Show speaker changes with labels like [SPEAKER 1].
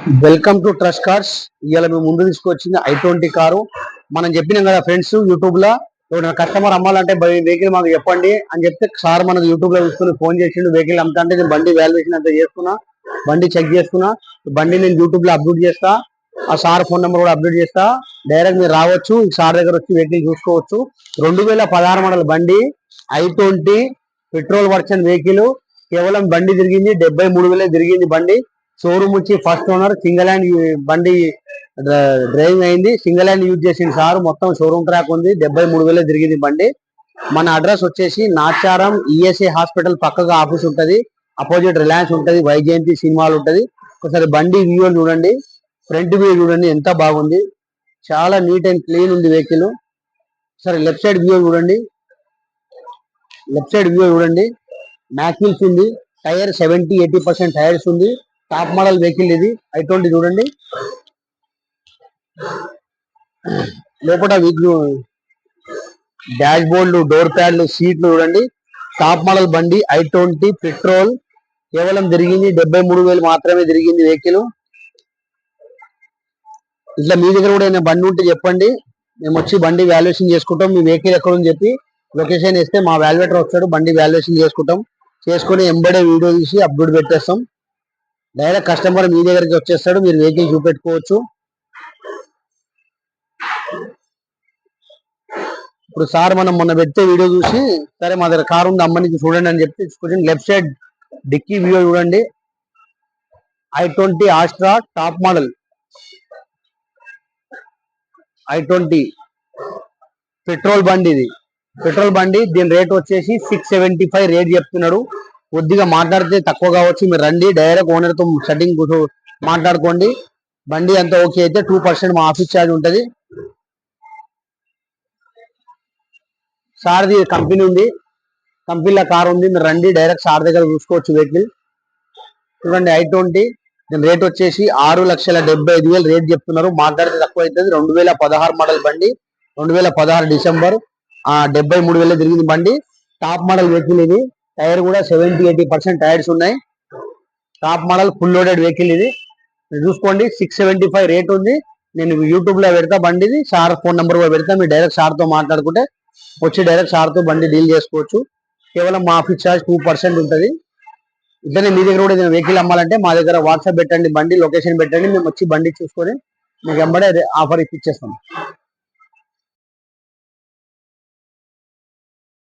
[SPEAKER 1] Welcome to trust cars. ఇవాళ మేము ముందు తీసుకొచ్చింది i20 కారు. మనం చెప్పినాం కదా ఫ్రెండ్స్, యూట్యూబ్ లో కస్టమర్ అమ్మాలంటే వెహికల్ మాకు చెప్పండి అని చెప్తే సార్ మనకు యూట్యూబ్ లో చూసుకుని ఫోన్ చేసిండు. వెహికల్ అమ్ముతా అంటే నేను బండి వాల్యుయేషన్ అంతా చేసుకున్నా, బండి చెక్ చేసుకున్నా, బండి నేను యూట్యూబ్ లో అప్లోడ్ చేస్తా, ఆ సార్ ఫోన్ నెంబర్ కూడా అప్డేట్ చేస్తా. డైరెక్ట్ మీరు రావచ్చు, సార్ దగ్గర వచ్చి వెహికల్ చూసుకోవచ్చు. 2016 మోడల్ బండి, i20 పెట్రోల్ వర్షన్ వెహికల్. కేవలం బండి తిరిగింది 73,000 తిరిగింది బండి. షోరూమ్ వచ్చి ఫస్ట్ ఓనర్, సింగిల్ హ్యాండ్ బండి డ్రైవింగ్ అయింది, సింగిల్ హ్యాండ్ యూజ్ చేసింది సార్. మొత్తం షోరూమ్ ట్రాక్ ఉంది, 73,000 తిరిగింది బండి. మన అడ్రస్ వచ్చేసి నాచారం ఈఎస్ఐ హాస్పిటల్ పక్కగా ఆఫీస్ ఉంటది, అపోజిట్ రిలయన్స్ ఉంటది, వైజయంతి సినిమాలు ఉంటది. ఒకసారి బండి వ్యూ చూడండి, ఫ్రంట్ వ్యూ చూడండి ఎంత బాగుంది, చాలా నీట్ అండ్ క్లీన్ ఉంది వెహికల్. సరే లెఫ్ట్ సైడ్ వ్యూ చూడండి, మ్యాక్విల్స్ ఉంది, టైర్ 70-80% టైర్స్ ఉంది. టాప్ మోడల్ వెహికల్ ఇది, i20 చూడండి. లోపల డాష్ బోర్డులు, డోర్ ప్యాడ్లు, సీట్లు చూడండి. టాప్ మోడల్ బండి i20 పెట్రోల్. కేవలం తిరిగింది 73,000 మాత్రమే తిరిగింది వెహికల్. ఇట్లా మీ దగ్గర కూడా ఏదైనా బండి ఉంటే చెప్పండి, మేము వచ్చి బండి వాల్యుయేషన్ చేసుకుంటాం. మీ వెహికల్ ఎక్కడుంది చెప్పి లొకేషన్ ఇస్తే మా వాల్యుయేటర్ వస్తాడు, బండి వాల్యుయేషన్ చేసుకుని ఎంబడే వీడియో తీసి అప్లోడ్ పెట్టేస్తాం. డైరెక్ట్ కస్టమర్ మీ దగ్గరికి వచ్చేస్తాడు, మీరు వెహికల్ చూపెట్టుకోవచ్చు. ఇప్పుడు సార్ మనం మొన్న పెట్టే వీడియో చూసి సరే మా దగ్గర కారు ఉంది అమ్మనికి చూడండి అని చెప్పి తీసుకొచ్చి లెఫ్ట్ సైడ్ డిక్కీ వ్యూ చూడండి. i20 ఆస్ట్రా top model, i20 petrol బండి. ఇది పెట్రోల్ బండి, దీని రేట్ వచ్చేసి 675 రేట్ చెప్తున్నాడు. కొద్దిగా మాట్లాడితే తక్కువ కావచ్చు, మీరు రండి డైరెక్ట్ ఓనర్ తో సెట్టింగ్ మాట్లాడుకోండి. బండి అంతా ఓకే అయితే 2% మా ఆఫీస్ ఛార్జ్ ఉంటుంది. సార్ది కంపెనీ ఉంది, కంపెనీలో కార్ ఉంది, మీరు రండి డైరెక్ట్ సార్ దగ్గర చూసుకోవచ్చు వెహికల్. చూడండి i20, దీని రేట్ వచ్చేసి 6,75,000 రేట్ చెప్తున్నారు. మాట్లాడితే తక్కువ అవుతుంది. 2016 మోడల్ బండి, 2016 డిసెంబర్, 73,000 తిరిగింది బండి. టాప్ మోడల్ వెహికల్ ఇది, టైర్ కూడా 70-80% టైర్స్ ఉన్నాయి. Top model full loaded vehicle ఇది, చూసుకోండి. 675 రేట్ ఉంది. నేను యూట్యూబ్ లో పెడతా బండిది, సార్ ఫోన్ నెంబర్ కూడా పెడతా. మీరు డైరెక్ట్ సార్ తో మాట్లాడుకుంటే వచ్చి డైరెక్ట్ సార్ తో బండి డీల్ చేసుకోవచ్చు. కేవలం మా ఆఫీస్ ఛార్జ్ 2% ఉంటుంది. ఇట్లనే మీ దగ్గర కూడా ఏదైనా వెహికల్ అమ్మాలంటే మా దగ్గర వాట్సాప్ పెట్టండి, బండి లొకేషన్ పెట్టండి, మేము వచ్చి బండి చూసుకొని మీకు వెంబడే ఆఫర్ ఇప్పించేస్తాం.